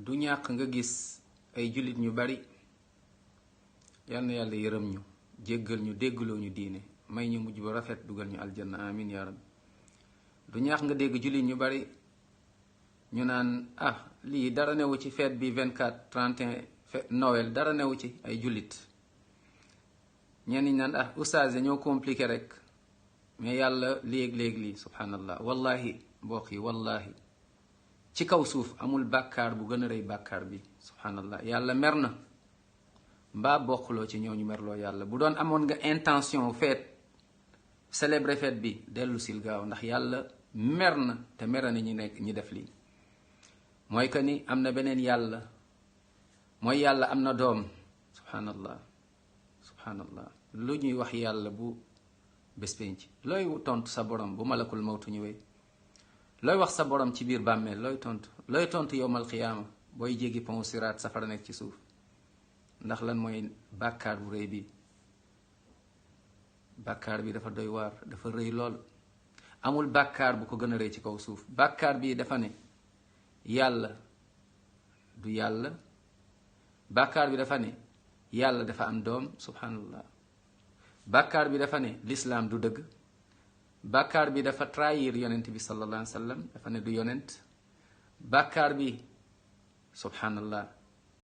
du ñàkk nga gis ay jullit ñu bari yal na yàlla yërëm ñu jéggal ñu déggloo ñu diine may ñu mujj ba rafet dugal ñu aljanna amin ya rabbi. du ñaax nga dégg jullit ñu bari ñu naan lii dara newu ci fête bi 24 31 Noël dara newu ci ay jullit. ñenn ñi naan oustaz ñoo compliqué rek mais yàlla léeg-léeg lii subhanallah. wallahi mbokk yi wallahi ci kaw suuf amul bàkkaar bu gën a rëy bàkkaar bi subhanallah. yàlla mer na mbaa bokkuloo ci ñooñu merloo yàlla. bu doon amoon nga intention fête célébrer fête bi dellu sil gaaw ndax yàlla mer na te mer na ñi def lii. mooy que ni am na beneen yàlla mooy yàlla am na doom subhanallah subhanallah. lu ñuy wax yàlla bu bés penc looy tontu sa borom bu malakul mawtu ñëwee? looy wax sa borom ci biir bàmmeel looy tontu yowmal qiyaama booy jéggi pont siraat safara nekk ci suuf? ndax lan mooy bàkkaar bu rëy bi? bàkkaar bi dafa doy waar, dafa rëy lool. amul bàkkaar bu ko gën a rëy ci kaw suuf. bàkkaar bi dafa ne yàlla du yàlla. bàkkaar bi dafa ne yàlla dafa am doom subhanallah. bàkkaar bi dafa ne lislaam du dëgg. bàkkaar bi dafa trahir yonent bi sallallahu alayhi wa sallam, dafa ne du yonent. bàkkaar bi subhanallah